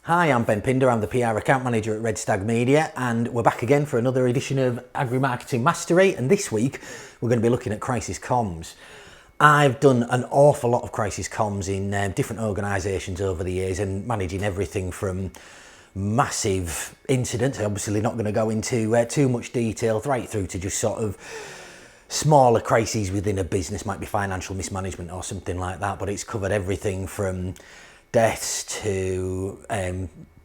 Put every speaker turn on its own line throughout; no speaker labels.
Hi, I'm Ben Pindar, I'm the PR Account Manager at Red Stag Media, and we're back again for another edition of Agri Marketing Mastery, and this week we're going to be looking at crisis comms. I've done an awful lot of crisis comms in different organisations over the years and managing everything from massive incidents, obviously not going to go into too much detail, right through to just sort of smaller crises within a business, might be financial mismanagement or something like that, but it's covered everything from deaths to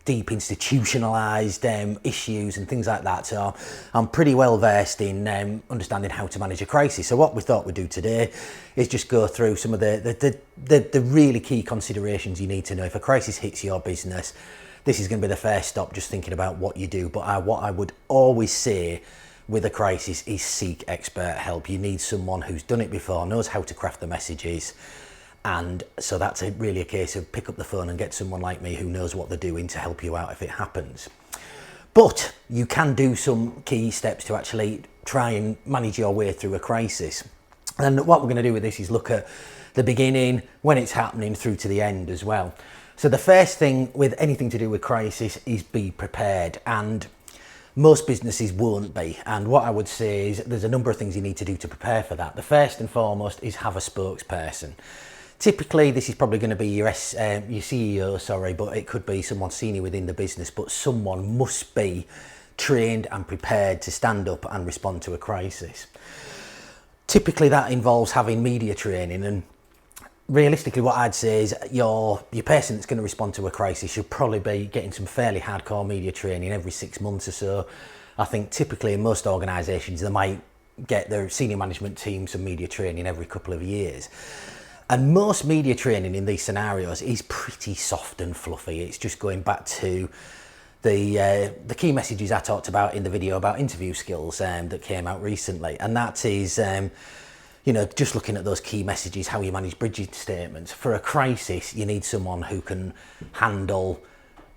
deep institutionalised issues and things like that. So I'm pretty well versed in understanding how to manage a crisis. So what we thought we'd do today is just go through some of the really key considerations you need to know. If a crisis hits your business, this is going to be the first stop, just thinking about what you do. But what I would always say with a crisis is seek expert help. You need someone who's done it before, knows how to craft the messages. And so that's really a case of pick up the phone and get someone like me who knows what they're doing to help you out if it happens. But you can do some key steps to actually try and manage your way through a crisis. And what we're going to do with this is look at the beginning, when it's happening, through to the end as well. So the first thing with anything to do with crisis is be prepared. And most businesses won't be. And what I would say is there's a number of things you need to do to prepare for that. The first and foremost is have a spokesperson. Typically, this is probably going to be your CEO, but it could be someone senior within the business, but someone must be trained and prepared to stand up and respond to a crisis. Typically, that involves having media training, and realistically, what I'd say is your person that's going to respond to a crisis should probably be getting some fairly hardcore media training every 6 months or so. I think typically in most organisations, they might get their senior management team some media training every couple of years. And most media training in these scenarios is pretty soft and fluffy. It's just going back to the key messages I talked about in the video about interview skills that came out recently. And that is, just looking at those key messages, how you manage bridging statements. For a crisis, you need someone who can handle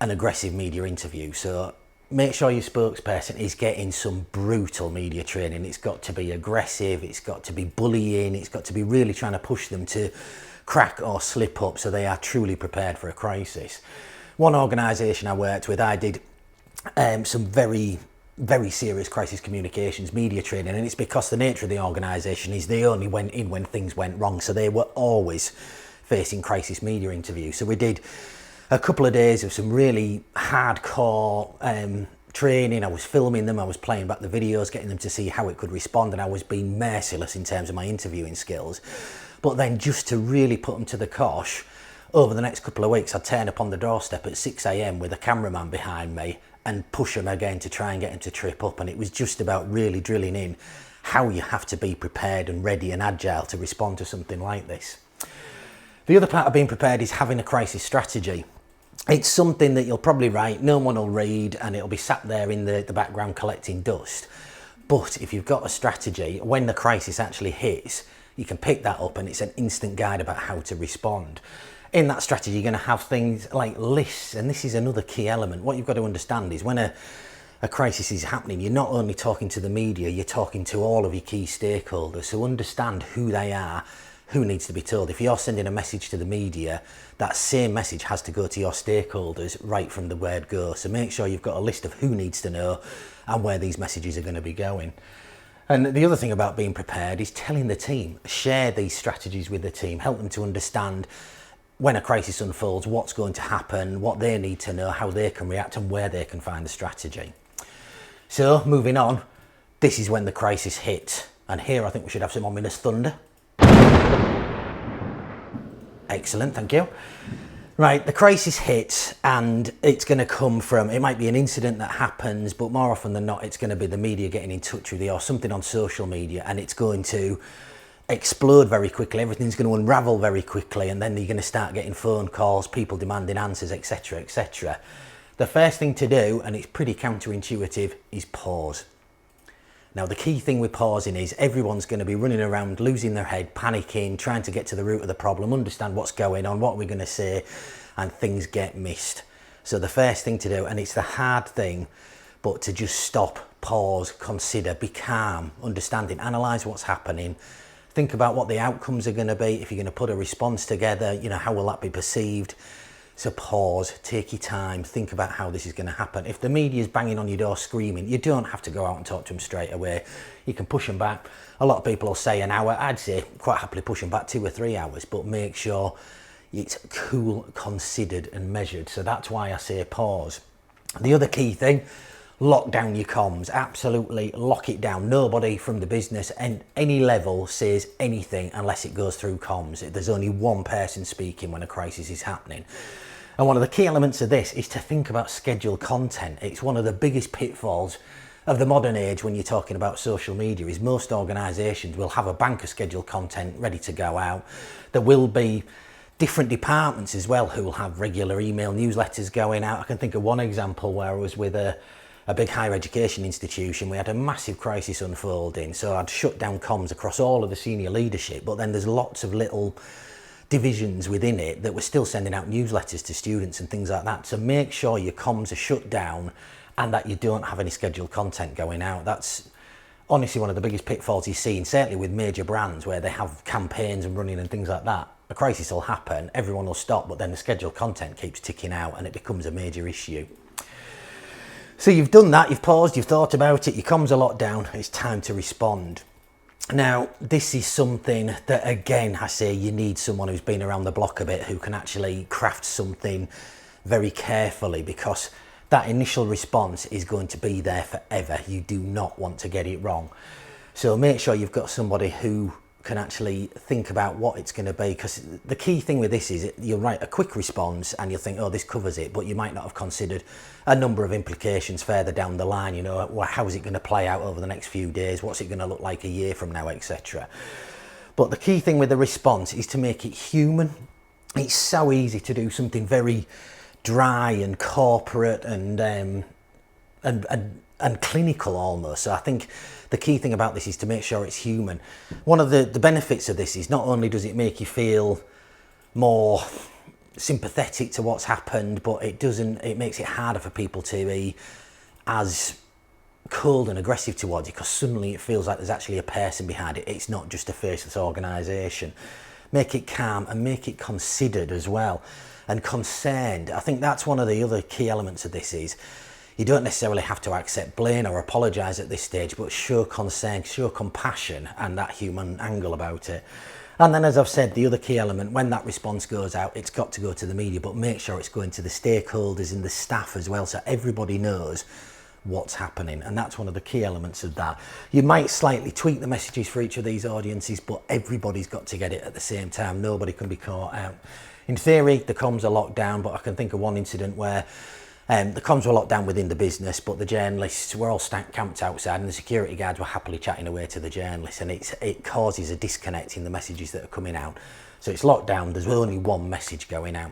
an aggressive media interview. So make sure your spokesperson is getting some brutal media training. It's got to be aggressive, it's got to be bullying, it's got to be really trying to push them to crack or slip up so they are truly prepared for a crisis. One organisation I worked with, I did some very serious crisis communications media training, and it's because the nature of the organisation is they only went in when things went wrong, so they were always facing crisis media interviews. So we did a couple of days of some really hardcore training. I was filming them, I was playing back the videos, getting them to see how it could respond, and I was being merciless in terms of my interviewing skills. But then just to really put them to the cosh, over the next couple of weeks I'd turn up on the doorstep at 6 a.m. with a cameraman behind me and push them again to try and get them to trip up. And it was just about really drilling in how you have to be prepared and ready and agile to respond to something like this. The other part of being prepared is having a crisis strategy. It's something that you'll probably write, no one will read, and it'll be sat there in the background collecting dust. But if you've got a strategy, when the crisis actually hits, you can pick that up and it's an instant guide about how to respond. In that strategy, you're going to have things like lists, and this is another key element. What you've got to understand is when a crisis is happening, you're not only talking to the media, you're talking to all of your key stakeholders. So understand who they are, who needs to be told. If you're sending a message to the media, that same message has to go to your stakeholders right from the word go. So make sure you've got a list of who needs to know and where these messages are going to be going. And the other thing about being prepared is telling the team, share these strategies with the team, help them to understand when a crisis unfolds, what's going to happen, what they need to know, how they can react and where they can find the strategy. So moving on, this is when the crisis hits. And here I think we should have some ominous thunder. Excellent, thank you. Right, the crisis hits, and it's going to come from, it might be an incident that happens, but more often than not, it's going to be the media getting in touch with you or something on social media, and it's going to explode very quickly. Everything's going to unravel very quickly, and then you're going to start getting phone calls, people demanding answers, etc., etc. The first thing to do, and it's pretty counterintuitive, is pause. Now, the key thing with pausing is everyone's going to be running around, losing their head, panicking, trying to get to the root of the problem, understand what's going on, what we're going to say, and things get missed. So the first thing to do, and it's the hard thing, but to just stop, pause, consider, be calm, understanding, analyse what's happening, think about what the outcomes are going to be. If you're going to put a response together, how will that be perceived? So pause, take your time, think about how this is going to happen. If the media's banging on your door screaming, you don't have to go out and talk to them straight away. You can push them back. A lot of people will say an hour. I'd say quite happily push them back 2 or 3 hours, but make sure it's cool, considered and measured. So that's why I say pause. The other key thing, lock down your comms. Absolutely lock it down. Nobody from the business and any level says anything unless it goes through comms. There's only one person speaking when a crisis is happening. And one of the key elements of this is to think about scheduled content. It's one of the biggest pitfalls of the modern age when you're talking about social media is most organisations will have a bank of scheduled content ready to go out. There will be different departments as well who will have regular email newsletters going out. I can think of one example where I was with a big higher education institution. We had a massive crisis unfolding, so I'd shut down comms across all of the senior leadership, but then there's lots of little divisions within it that were still sending out newsletters to students and things like that. So make sure your comms are shut down and that you don't have any scheduled content going out. That's honestly one of the biggest pitfalls you see, and certainly with major brands where they have campaigns and running and things like that. A crisis will happen, everyone will stop, but then the scheduled content keeps ticking out and it becomes a major issue. So you've done that, you've paused, you've thought about it, your comms are locked down, it's time to respond. Now, this is something that, again, I say you need someone who's been around the block a bit who can actually craft something very carefully, because that initial response is going to be there forever. You do not want to get it wrong. So make sure you've got somebody who can actually think about what it's going to be, because the key thing with this is you'll write a quick response and you'll think, oh, this covers it, but you might not have considered a number of implications further down the line. You know, well, how is it going to play out over the next few days? What's it going to look like a year from now, etc. But the key thing with the response is to make it human. It's so easy to do something very dry and corporate and clinical almost. So I think the key thing about this is to make sure it's human. One of the benefits of this is not only does it make you feel more sympathetic to what's happened, but it makes it harder for people to be as cold and aggressive towards you, because suddenly it feels like there's actually a person behind it. It's not just a faceless organisation. Make it calm and make it considered as well, and concerned. I think that's one of the other key elements of this is you don't necessarily have to accept blame or apologise at this stage, but show concern, show compassion and that human angle about it. And then, as I've said, the other key element, when that response goes out, it's got to go to the media, but make sure it's going to the stakeholders and the staff as well, so everybody knows what's happening. And that's one of the key elements of that. You might slightly tweak the messages for each of these audiences, but everybody's got to get it at the same time. Nobody can be caught out. In theory, the comms are locked down, but I can think of one incident where the comms were locked down within the business, but the journalists were all camped outside and the security guards were happily chatting away to the journalists, and it causes a disconnect in the messages that are coming out. So it's locked down, there's only one message going out.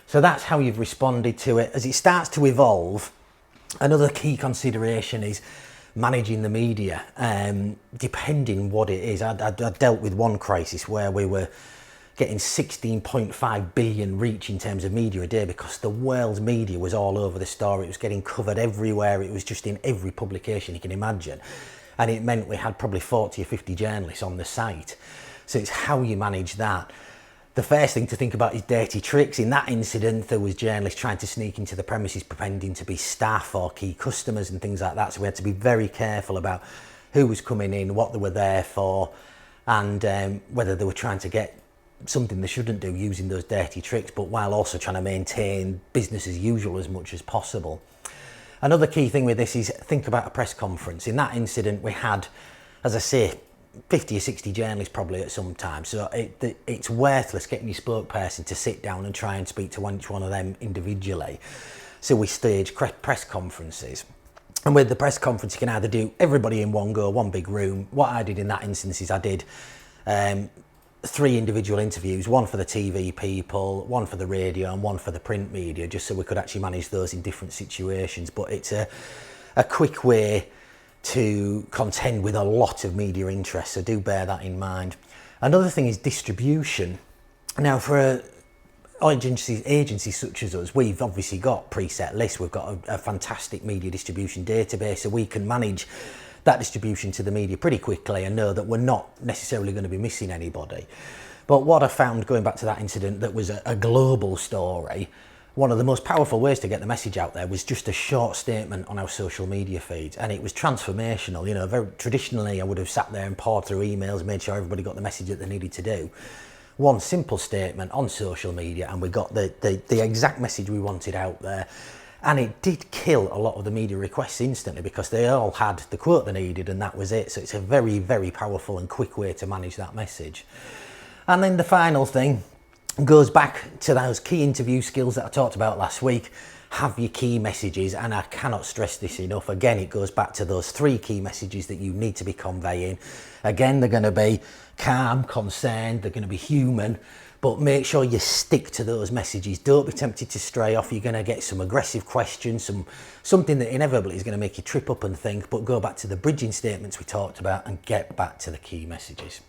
So that's how you've responded to it. As it starts to evolve, another key consideration is managing the media, depending what it is. I dealt with one crisis where we were getting 16.5 billion reach in terms of media a day, because the world's media was all over the story. It was getting covered everywhere. It was just in every publication you can imagine. And it meant we had probably 40 or 50 journalists on the site. So it's how you manage that. The first thing to think about is dirty tricks. In that incident, there was journalists trying to sneak into the premises pretending to be staff or key customers and things like that. So we had to be very careful about who was coming in, what they were there for, and whether they were trying to get something they shouldn't do using those dirty tricks, but while also trying to maintain business as usual as much as possible. Another key thing with this is think about a press conference. In that incident, we had, as I say, 50 or 60 journalists probably at some time. So it's worthless getting your spokesperson to sit down and try and speak to each one of them individually. So we stage press conferences. And with the press conference, you can either do everybody in one go, one big room. What I did in that instance is I did 3 individual interviews, one for the TV people, one for the radio and one for the print media, just so we could actually manage those in different situations. But it's a quick way to contend with a lot of media interest, so do bear that in mind. Another thing is distribution. Now, for agencies such as us, we've obviously got preset lists. We've got a fantastic media distribution database, so we can manage that distribution to the media pretty quickly and know that we're not necessarily going to be missing anybody. But what I found going back to that incident that was a global story, one of the most powerful ways to get the message out there was just a short statement on our social media feeds, and it was transformational. You know, very traditionally I would have sat there and poured through emails, made sure everybody got the message that they needed to do. One simple statement on social media and we got the exact message we wanted out there. And it did kill a lot of the media requests instantly because they all had the quote they needed and that was it. So it's a very, very powerful and quick way to manage that message. And then the final thing goes back to those key interview skills that I talked about last week. Have your key messages, and I cannot stress this enough. Again, it goes back to those 3 key messages that you need to be conveying. Again, they're going to be calm, concerned, they're going to be human, but make sure you stick to those messages. Don't be tempted to stray off. You're going to get some aggressive questions, something that inevitably is going to make you trip up and think, but go back to the bridging statements we talked about and get back to the key messages.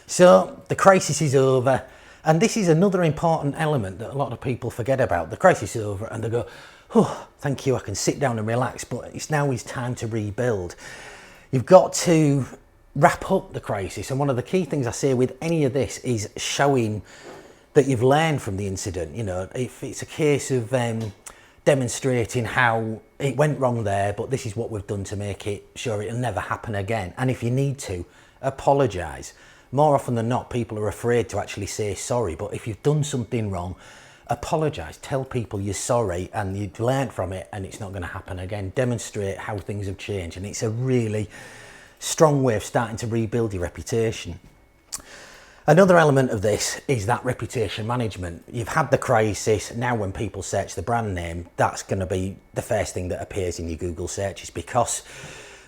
So the crisis is over. And this is another important element that a lot of people forget about. The crisis is over and they go, oh, thank you, I can sit down and relax, but it's now is time to rebuild. You've got to wrap up the crisis. And one of the key things I say with any of this is showing that you've learned from the incident. You know, if it's a case of demonstrating how it went wrong there, but this is what we've done to make it sure it'll never happen again. And if you need to, apologise. More often than not, people are afraid to actually say sorry, but if you've done something wrong, apologise, tell people you're sorry and you've learned from it and it's not going to happen again. Demonstrate how things have changed, and it's a really strong way of starting to rebuild your reputation. Another element of this is that reputation management. You've had the crisis, now when people search the brand name, that's going to be the first thing that appears in your Google searches, because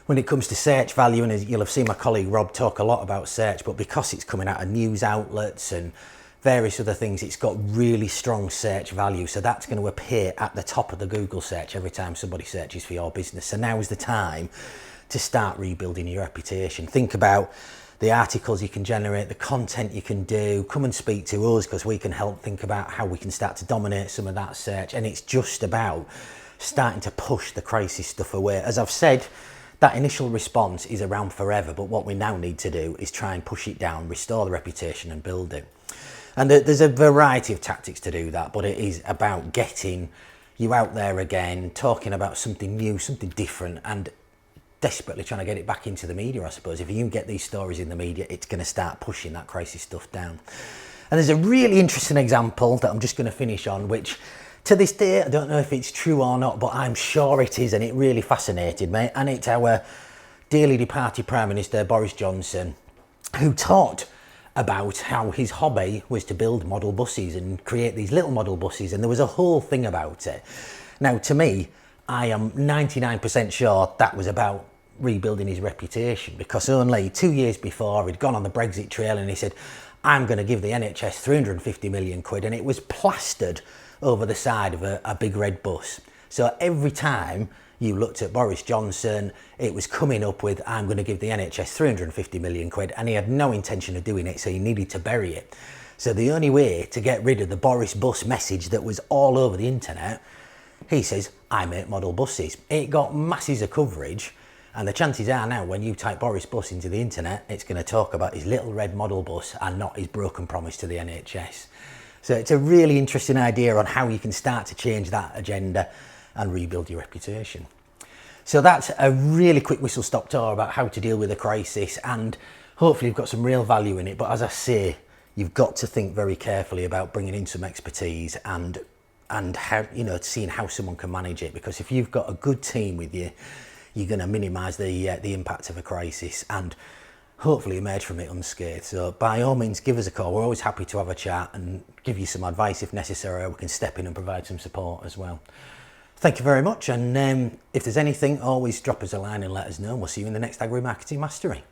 when it comes to search value, and you'll have seen my colleague Rob talk a lot about search, but because it's coming out of news outlets and various other things, it's got really strong search value. So that's going to appear at the top of the Google search every time somebody searches for your business. So now is the time to start rebuilding your reputation. Think about the articles you can generate, the content you can do. Come and speak to us because we can help think about how we can start to dominate some of that search. And it's just about starting to push the crisis stuff away. As I've said, that initial response is around forever, but what we now need to do is try and push it down, restore the reputation and build it. And there's a variety of tactics to do that, but it is about getting you out there again, talking about something new, something different, and desperately trying to get it back into the media, I suppose. If you can get these stories in the media, it's going to start pushing that crisis stuff down. And there's a really interesting example that I'm just going to finish on, which to this day, I don't know if it's true or not, but I'm sure it is, and it really fascinated me. And it's our dearly departed Prime Minister, Boris Johnson, who talked about how his hobby was to build model buses and create these little model buses, and there was a whole thing about it. Now, to me, I am 99% sure that was about rebuilding his reputation, because only 2 years before he'd gone on the Brexit trail and he said, I'm going to give the NHS 350 million quid, and it was plastered over the side of a big red bus. So every time you looked at Boris Johnson, it was coming up with, I'm going to give the NHS 350 million quid, and he had no intention of doing it, so he needed to bury it. So the only way to get rid of the Boris bus message that was all over the internet, he says, I make model buses. It got masses of coverage, and the chances are now when you type Boris bus into the internet, it's going to talk about his little red model bus and not his broken promise to the NHS. So it's a really interesting idea on how you can start to change that agenda and rebuild your reputation. So that's a really quick whistle-stop tour about how to deal with a crisis, and hopefully you've got some real value in it. But as I say, you've got to think very carefully about bringing in some expertise and how, you know, seeing how someone can manage it. Because if you've got a good team with you, you're going to minimise the impact of a crisis and hopefully emerge from it unscathed. So by all means, give us a call. We're always happy to have a chat and give you some advice if necessary, or we can step in and provide some support as well. Thank you very much, and if there's anything, always drop us a line and let us know. We'll see you in the next Agri Marketing Mastery.